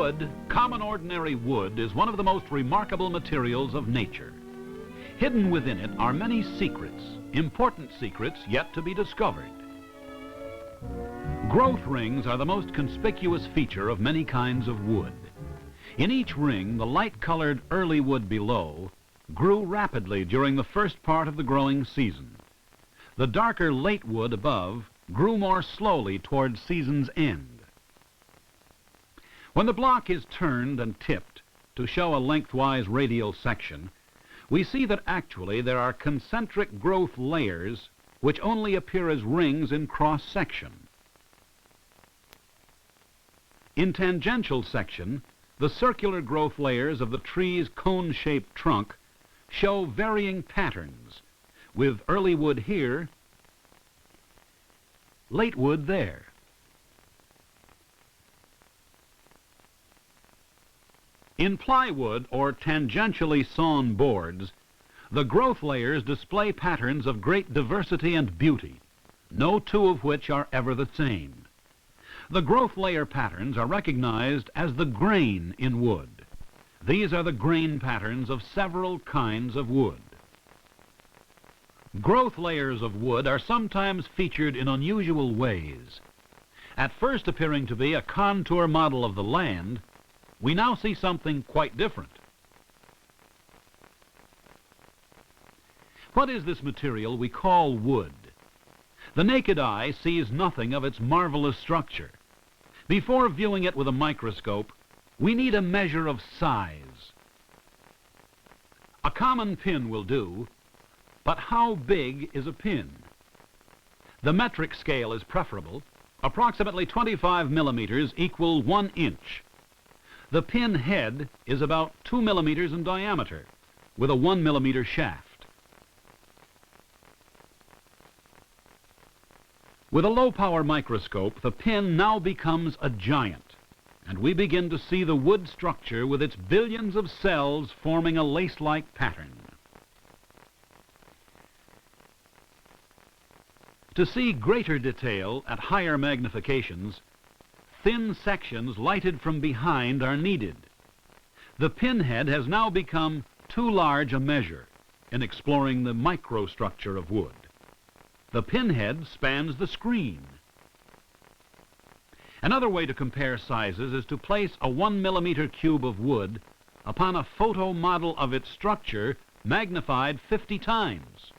Wood, common ordinary wood, is one of the most remarkable materials of nature. Hidden within it are many secrets, important secrets yet to be discovered. Growth rings are the most conspicuous feature of many kinds of wood. In each ring, the light-colored early wood below grew rapidly during the first part of the growing season. The darker late wood above grew more slowly toward season's end. When the block is turned and tipped to show a lengthwise radial section, we see that actually there are concentric growth layers which only appear as rings in cross-section. In tangential section, the circular growth layers of the tree's cone-shaped trunk show varying patterns, with early wood here, late wood there. In plywood or tangentially sawn boards, the growth layers display patterns of great diversity and beauty, no two of which are ever the same. The growth layer patterns are recognized as the grain in wood. These are the grain patterns of several kinds of wood. Growth layers of wood are sometimes featured in unusual ways. At first appearing to be a contour model of the land, we now see something quite different. What is this material we call wood? The naked eye sees nothing of its marvelous structure. Before viewing it with a microscope, we need a measure of size. A common pin will do, but how big is a pin? The metric scale is preferable. Approximately 25 millimeters equal 1 inch. The pin head is about 2 millimeters in diameter, with a 1 millimeter shaft. With a low-power microscope, the pin now becomes a giant, and we begin to see the wood structure with its billions of cells forming a lace-like pattern. To see greater detail at higher magnifications, thin sections lighted from behind are needed. The pinhead has now become too large a measure in exploring the microstructure of wood. The pinhead spans the screen. Another way to compare sizes is to place a 1 millimeter cube of wood upon a photo model of its structure magnified 50 times.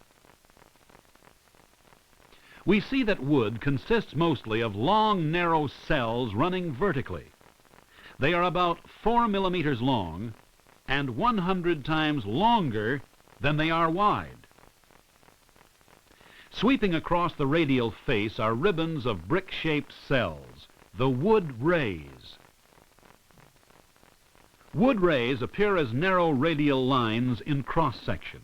We see that wood consists mostly of long, narrow cells running vertically. They are about 4 millimeters long and 100 times longer than they are wide. Sweeping across the radial face are ribbons of brick-shaped cells, the wood rays. Wood rays appear as narrow radial lines in cross-section.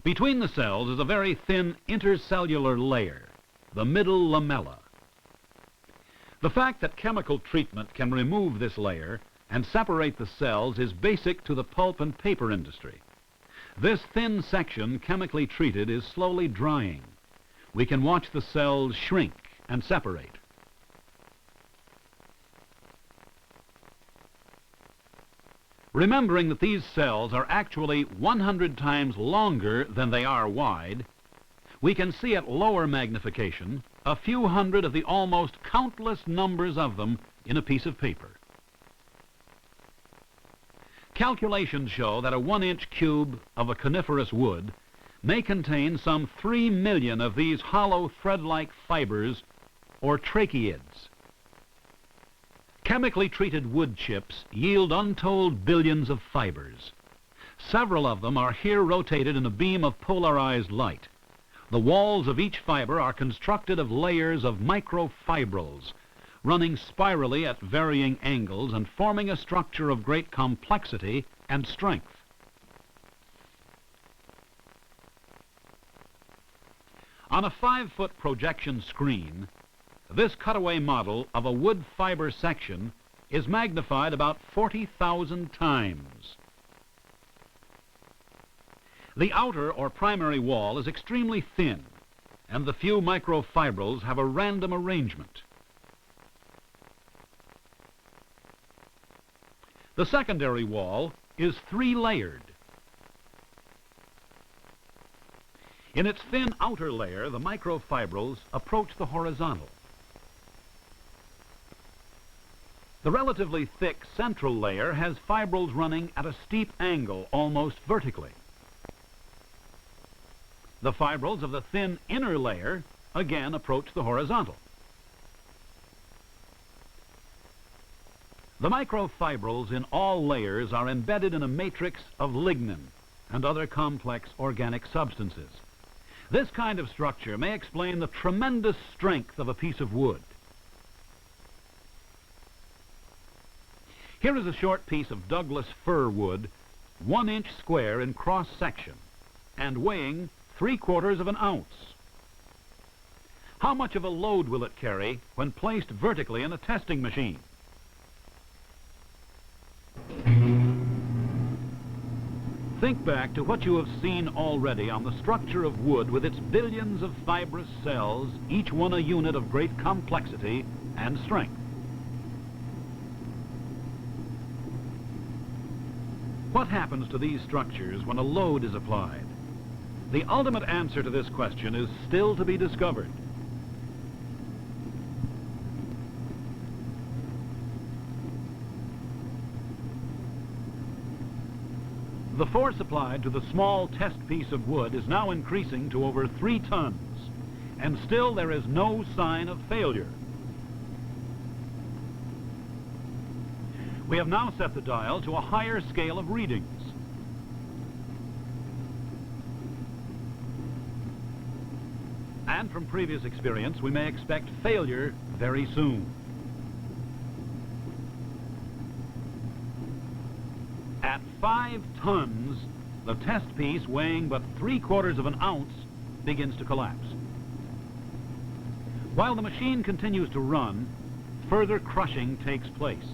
Between the cells is a very thin intercellular layer, the middle lamella. The fact that chemical treatment can remove this layer and separate the cells is basic to the pulp and paper industry. This thin section, chemically treated, is slowly drying. We can watch the cells shrink and separate. Remembering that these cells are actually 100 times longer than they are wide, we can see at lower magnification a few hundred of the almost countless numbers of them in a piece of paper. Calculations show that a 1-inch cube of a coniferous wood may contain some 3 million of these hollow thread-like fibers or tracheids. Chemically treated wood chips yield untold billions of fibers. Several of them are here rotated in a beam of polarized light. The walls of each fiber are constructed of layers of microfibrils, running spirally at varying angles and forming a structure of great complexity and strength. On a 5-foot projection screen, this cutaway model of a wood fiber section is magnified about 40,000 times. The outer or primary wall is extremely thin, and the few microfibrils have a random arrangement. The secondary wall is three-layered. In its thin outer layer, the microfibrils approach the horizontal. The relatively thick central layer has fibrils running at a steep angle, almost vertically. The fibrils of the thin inner layer again approach the horizontal. The microfibrils in all layers are embedded in a matrix of lignin and other complex organic substances. This kind of structure may explain the tremendous strength of a piece of wood. Here is a short piece of Douglas fir wood, 1 inch square in cross-section and weighing 3/4 of an ounce. How much of a load will it carry when placed vertically in a testing machine? Think back to what you have seen already on the structure of wood with its billions of fibrous cells, each one a unit of great complexity and strength. What happens to these structures when a load is applied? The ultimate answer to this question is still to be discovered. The force applied to the small test piece of wood is now increasing to over 3 tons, and still there is no sign of failure. We have now set the dial to a higher scale of readings. And from previous experience, we may expect failure very soon. At 5 tons, the test piece weighing but 3/4 of an ounce begins to collapse. While the machine continues to run, further crushing takes place.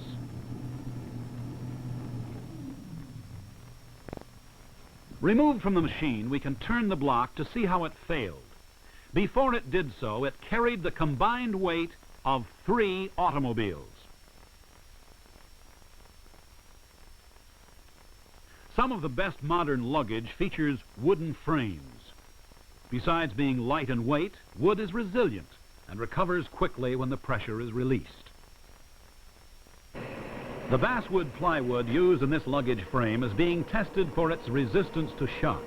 Removed from the machine, we can turn the block to see how it failed. Before it did so, it carried the combined weight of 3 automobiles. Some of the best modern luggage features wooden frames. Besides being light in weight, wood is resilient and recovers quickly when the pressure is released. The basswood plywood used in this luggage frame is being tested for its resistance to shock.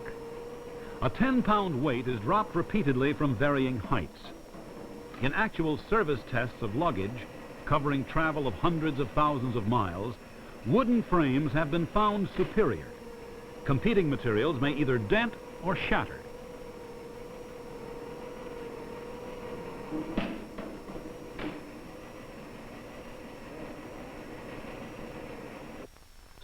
A 10-pound weight is dropped repeatedly from varying heights. In actual service tests of luggage, covering travel of hundreds of thousands of miles, wooden frames have been found superior. Competing materials may either dent or shatter.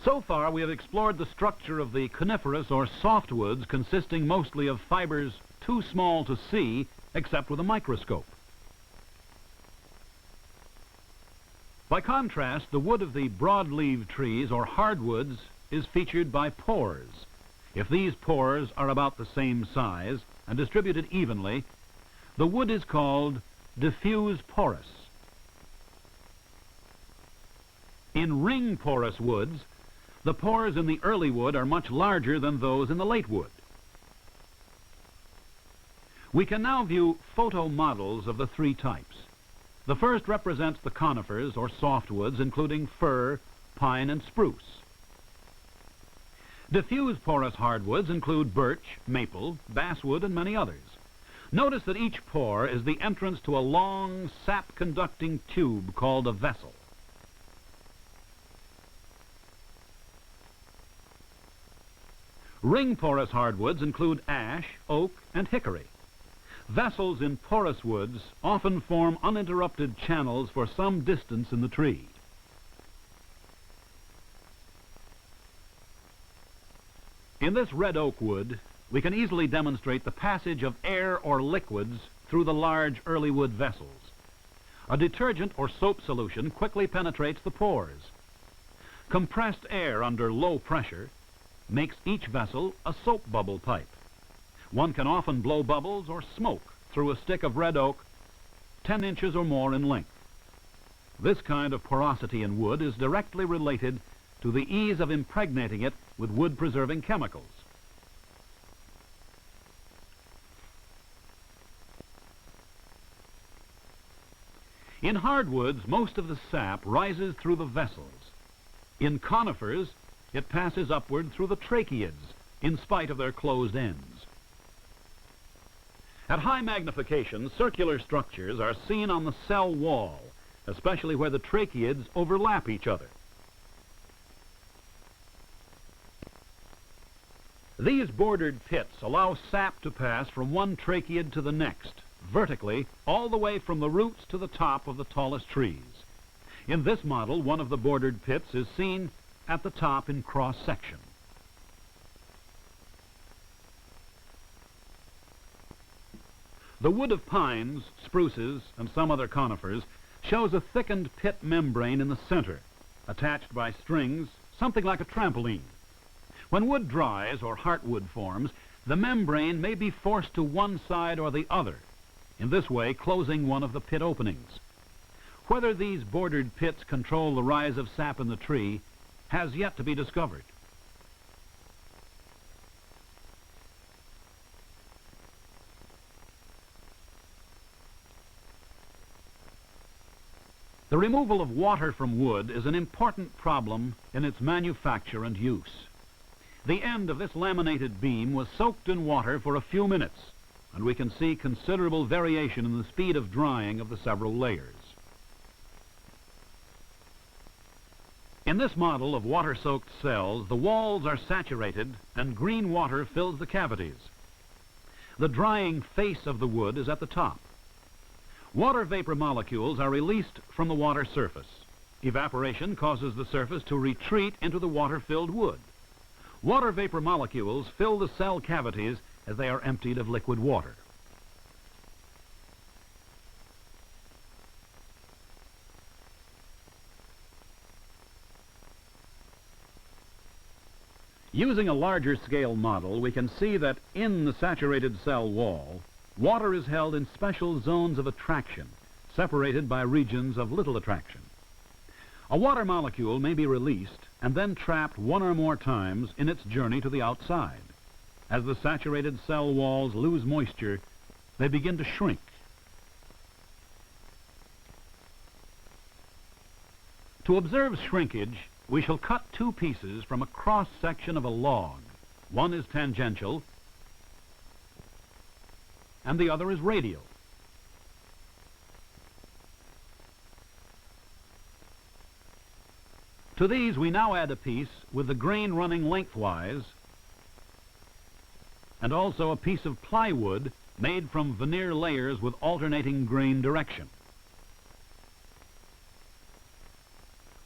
So far, we have explored the structure of the coniferous or softwoods, consisting mostly of fibers too small to see except with a microscope. By contrast, the wood of the broadleaf trees or hardwoods is featured by pores. If these pores are about the same size and distributed evenly, the wood is called diffuse porous. In ring porous woods, the pores in the early wood are much larger than those in the late wood. We can now view photo models of the 3 types. The first represents the conifers or softwoods, including fir, pine, and spruce. Diffuse porous hardwoods include birch, maple, basswood, and many others. Notice that each pore is the entrance to a long, sap-conducting tube called a vessel. Ring porous hardwoods include ash, oak, and hickory. Vessels in porous woods often form uninterrupted channels for some distance in the tree. In this red oak wood, we can easily demonstrate the passage of air or liquids through the large early wood vessels. A detergent or soap solution quickly penetrates the pores. Compressed air under low pressure makes each vessel a soap bubble pipe. One can often blow bubbles or smoke through a stick of red oak 10 inches or more in length. This kind of porosity in wood is directly related to the ease of impregnating it with wood-preserving chemicals. In hardwoods, most of the sap rises through the vessels. In conifers, it passes upward through the tracheids, in spite of their closed ends. At high magnification, circular structures are seen on the cell wall, especially where the tracheids overlap each other. These bordered pits allow sap to pass from one tracheid to the next, vertically, all the way from the roots to the top of the tallest trees. In this model, one of the bordered pits is seen at the top in cross-section. The wood of pines, spruces, and some other conifers shows a thickened pit membrane in the center, attached by strings, something like a trampoline. When wood dries or heartwood forms, the membrane may be forced to one side or the other, in this way closing one of the pit openings. Whether these bordered pits control the rise of sap in the tree has yet to be discovered. The removal of water from wood is an important problem in its manufacture and use. The end of this laminated beam was soaked in water for a few minutes, and we can see considerable variation in the speed of drying of the several layers. In this model of water-soaked cells, the walls are saturated and green water fills the cavities. The drying face of the wood is at the top. Water vapor molecules are released from the water surface. Evaporation causes the surface to retreat into the water-filled wood. Water vapor molecules fill the cell cavities as they are emptied of liquid water. Using a larger scale model, we can see that in the saturated cell wall, water is held in special zones of attraction, separated by regions of little attraction. A water molecule may be released and then trapped one or more times in its journey to the outside. As the saturated cell walls lose moisture, they begin to shrink. To observe shrinkage, we shall cut two pieces from a cross-section of a log. One is tangential, and the other is radial. To these, we now add a piece with the grain running lengthwise, and also a piece of plywood made from veneer layers with alternating grain direction.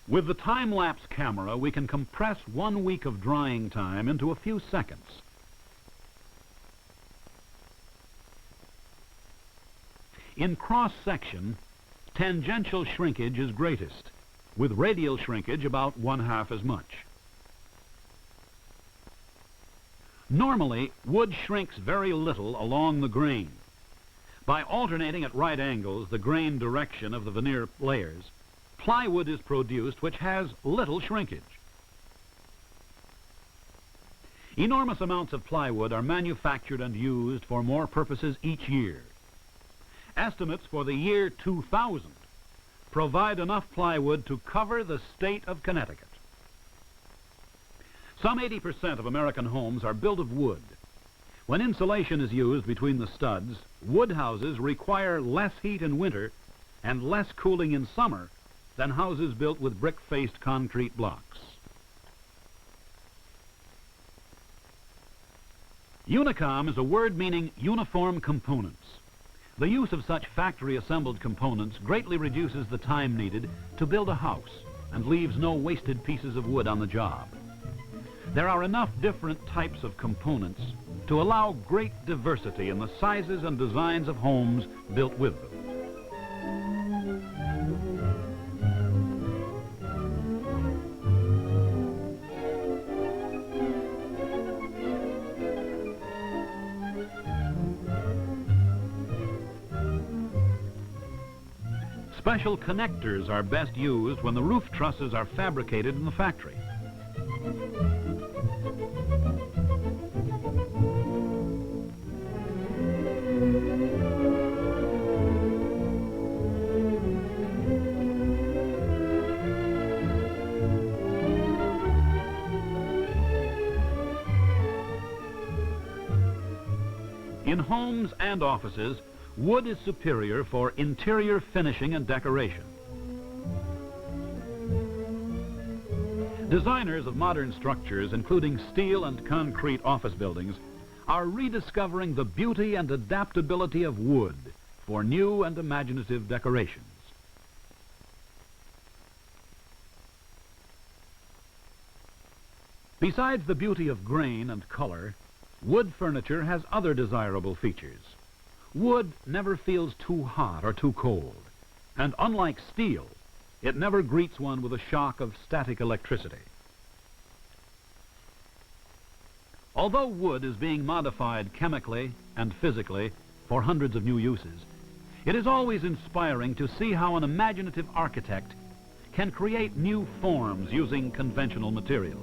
With the time-lapse camera, we can compress 1 week of drying time into a few seconds. In cross-section, tangential shrinkage is greatest, with radial shrinkage about 1/2 as much. Normally, wood shrinks very little along the grain. By alternating at right angles the grain direction of the veneer layers, plywood is produced which has little shrinkage. Enormous amounts of plywood are manufactured and used for more purposes each year. Estimates for the year 2000 provide enough plywood to cover the state of Connecticut. Some 80% of American homes are built of wood. When insulation is used between the studs, wood houses require less heat in winter and less cooling in summer than houses built with brick-faced concrete blocks. Unicom is a word meaning uniform components. The use of such factory-assembled components greatly reduces the time needed to build a house and leaves no wasted pieces of wood on the job. There are enough different types of components to allow great diversity in the sizes and designs of homes built with them. Special connectors are best used when the roof trusses are fabricated in the factory. In homes and offices, wood is superior for interior finishing and decoration. Designers of modern structures, including steel and concrete office buildings, are rediscovering the beauty and adaptability of wood for new and imaginative decorations. Besides the beauty of grain and color, wood furniture has other desirable features. Wood never feels too hot or too cold, and unlike steel, it never greets one with a shock of static electricity. Although wood is being modified chemically and physically for hundreds of new uses, it is always inspiring to see how an imaginative architect can create new forms using conventional materials.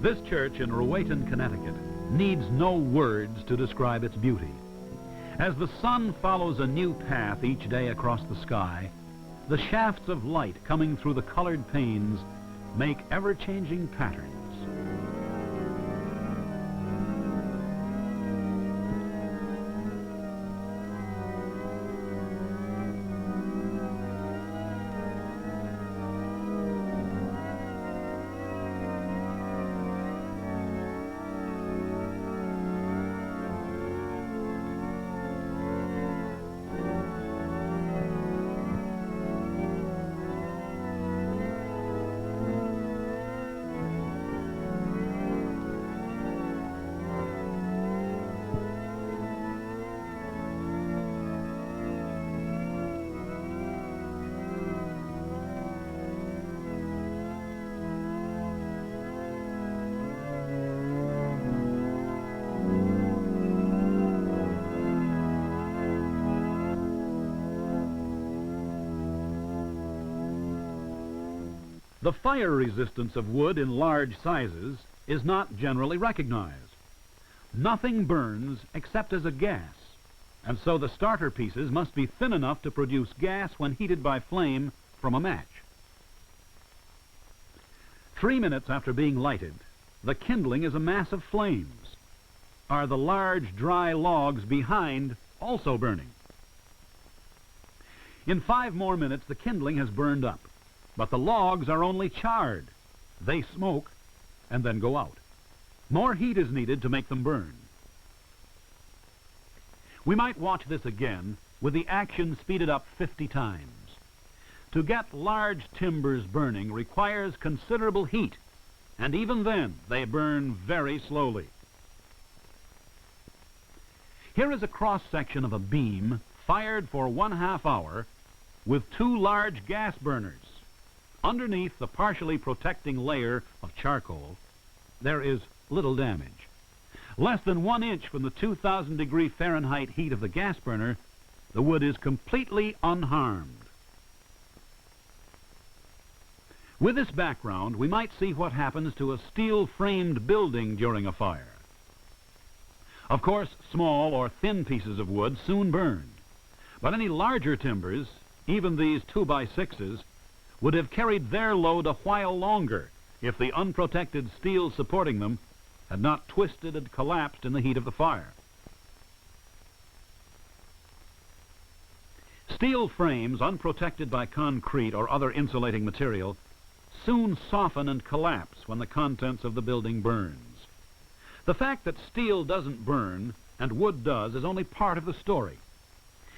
This church in Rowayton, Connecticut, needs no words to describe its beauty. As the sun follows a new path each day across the sky, the shafts of light coming through the colored panes make ever-changing patterns. The fire resistance of wood in large sizes is not generally recognized. Nothing burns except as a gas, and so the starter pieces must be thin enough to produce gas when heated by flame from a match. 3 minutes after being lighted, the kindling is a mass of flames. Are the large dry logs behind also burning? In 5 more minutes, the kindling has burned up. But the logs are only charred. They smoke and then go out. More heat is needed to make them burn. We might watch this again with the action speeded up 50 times. To get large timbers burning requires considerable heat, and even then they burn very slowly. Here is a cross-section of a beam fired for 1/2 hour with 2 large gas burners. Underneath the partially protecting layer of charcoal, there is little damage. Less than 1 inch from the 2,000 degree Fahrenheit heat of the gas burner, the wood is completely unharmed. With this background, we might see what happens to a steel-framed building during a fire. Of course, small or thin pieces of wood soon burn, but any larger timbers, even these 2x6s, would have carried their load a while longer if the unprotected steel supporting them had not twisted and collapsed in the heat of the fire. Steel frames, unprotected by concrete or other insulating material, soon soften and collapse when the contents of the building burns. The fact that steel doesn't burn and wood does is only part of the story.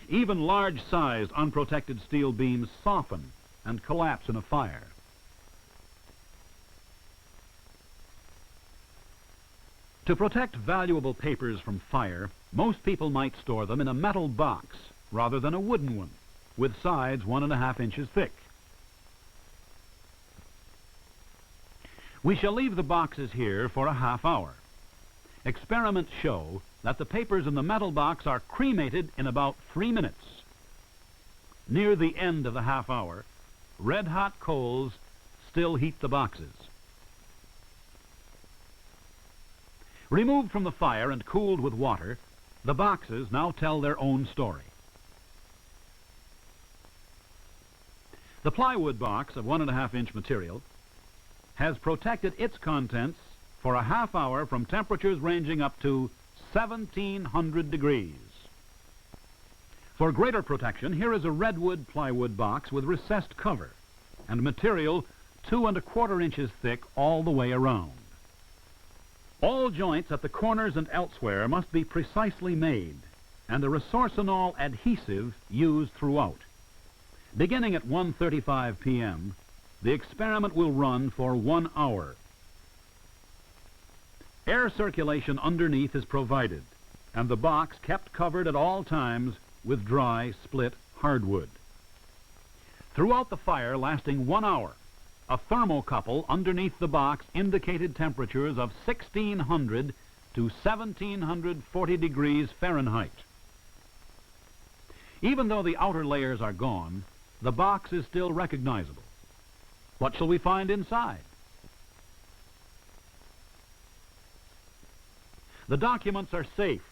Even large-sized unprotected steel beams soften and collapse in a fire. To protect valuable papers from fire, most people might store them in a metal box rather than a wooden one, with sides 1½ inches thick. We shall leave the boxes here for a 1/2 hour. Experiments show that the papers in the metal box are cremated in about 3 minutes. Near the end of the half hour, red-hot coals still heat the boxes. Removed from the fire and cooled with water, the boxes now tell their own story. The plywood box of 1.5-inch material has protected its contents for a half hour from temperatures ranging up to 1,700 degrees. For greater protection, here is a redwood plywood box with recessed cover and material 2¼ inches thick all the way around. All joints at the corners and elsewhere must be precisely made, and a resorcinol adhesive used throughout. Beginning at 1:35 p.m., the experiment will run for 1 hour. Air circulation underneath is provided, and the box kept covered at all times with dry, split hardwood. Throughout the fire lasting 1 hour, a thermocouple underneath the box indicated temperatures of 1,600 to 1,740 degrees Fahrenheit. Even though the outer layers are gone, the box is still recognizable. What shall we find inside? The documents are safe,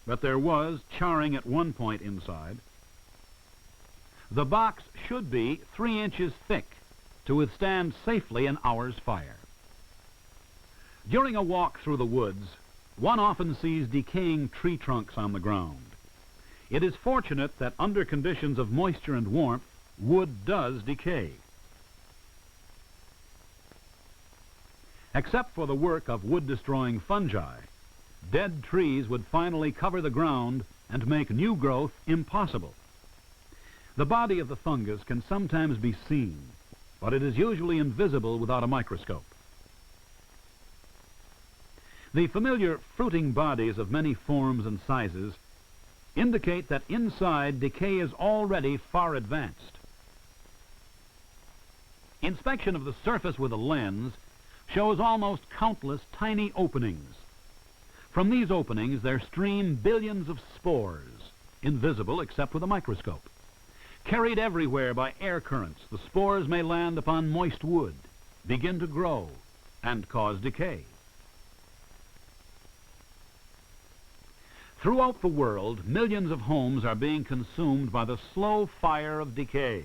but there was charring at one point inside. The box should be 3 inches thick to withstand safely an hour's fire. During a walk through the woods, one often sees decaying tree trunks on the ground. It is fortunate that under conditions of moisture and warmth, wood does decay. Except for the work of wood-destroying fungi, dead trees would finally cover the ground and make new growth impossible. The body of the fungus can sometimes be seen, but it is usually invisible without a microscope. The familiar fruiting bodies of many forms and sizes indicate that inside decay is already far advanced. Inspection of the surface with a lens shows almost countless tiny openings. From these openings there stream billions of spores, invisible except with a microscope. Carried everywhere by air currents, the spores may land upon moist wood, begin to grow, and cause decay. Throughout the world, millions of homes are being consumed by the slow fire of decay.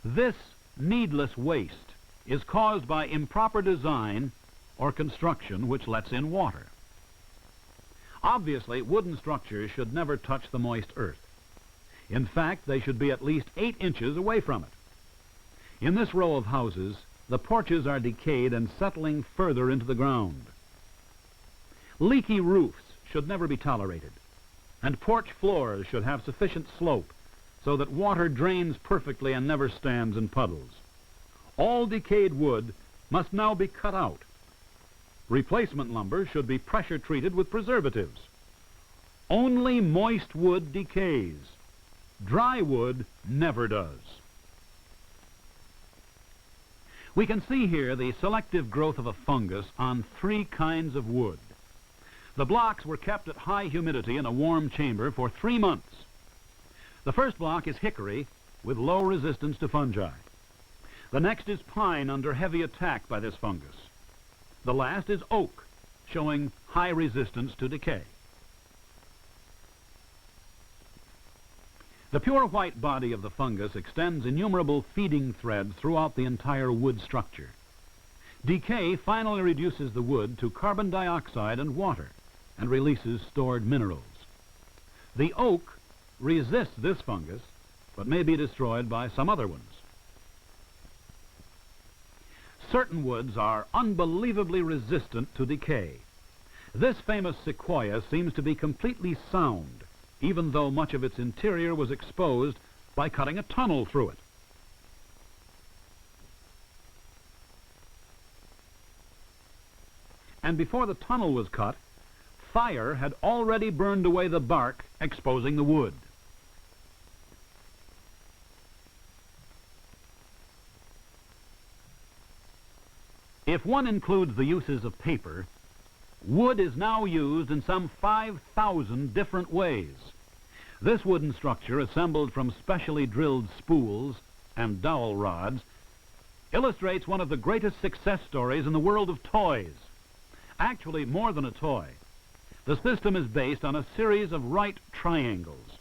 This needless waste is caused by improper design or construction which lets in water. Obviously, wooden structures should never touch the moist earth. In fact, they should be at least 8 inches away from it. In this row of houses, the porches are decayed and settling further into the ground. Leaky roofs should never be tolerated, and porch floors should have sufficient slope so that water drains perfectly and never stands in puddles. All decayed wood must now be cut out. Replacement lumber should be pressure treated with preservatives. Only moist wood decays. Dry wood never does. We can see here the selective growth of a fungus on 3 kinds of wood. The blocks were kept at high humidity in a warm chamber for 3 months. The first block is hickory with low resistance to fungi. The next is pine under heavy attack by this fungus. The last is oak, showing high resistance to decay. The pure white body of the fungus extends innumerable feeding threads throughout the entire wood structure. Decay finally reduces the wood to carbon dioxide and water and releases stored minerals. The oak resists this fungus, but may be destroyed by some other ones. Certain woods are unbelievably resistant to decay. This famous sequoia seems to be completely sound, even though much of its interior was exposed by cutting a tunnel through it. And before the tunnel was cut, fire had already burned away the bark, exposing the wood. If one includes the uses of paper, Wood is now used in some 5,000 different ways. This wooden structure, assembled from specially drilled spools and dowel rods, illustrates one of the greatest success stories in the world of toys. Actually, more than a toy. The system is based on a series of right triangles.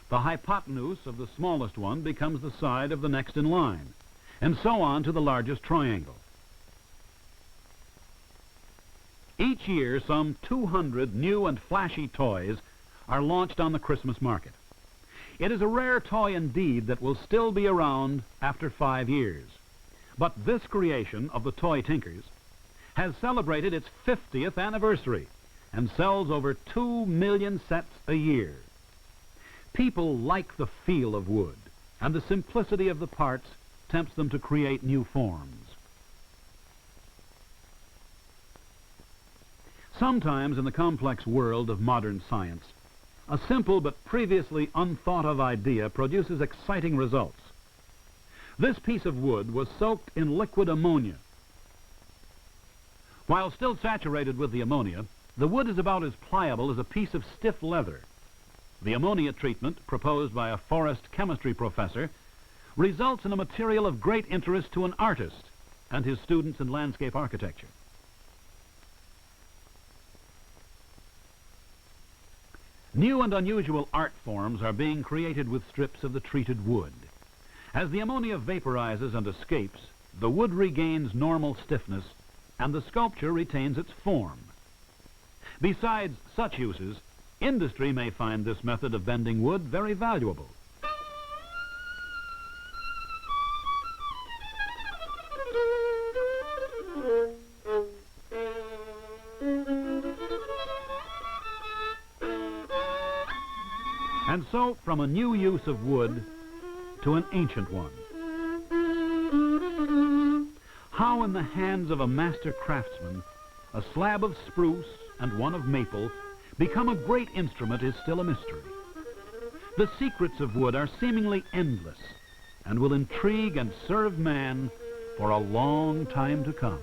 The hypotenuse of the smallest one becomes the side of the next in line, and so on to the largest triangle. Each year, some 200 new and flashy toys are launched on the Christmas market. It is a rare toy indeed that will still be around after 5 years. But this creation of the toy tinkers has celebrated its 50th anniversary and sells over 2 million sets a year. People like the feel of wood, and the simplicity of the parts tempts them to create new forms. Sometimes in the complex world of modern science, a simple but previously unthought of idea produces exciting results. This piece of wood was soaked in liquid ammonia. While still saturated with the ammonia, the wood is about as pliable as a piece of stiff leather. The ammonia treatment, proposed by a forest chemistry professor, results in a material of great interest to an artist and his students in landscape architecture. New and unusual art forms are being created with strips of the treated wood. As the ammonia vaporizes and escapes, the wood regains normal stiffness and the sculpture retains its form. Besides such uses, industry may find this method of bending wood very valuable. And so, from a new use of wood to an ancient one. How in the hands of a master craftsman a slab of spruce and one of maple become a great instrument is still a mystery. The secrets of wood are seemingly endless and will intrigue and serve man for a long time to come.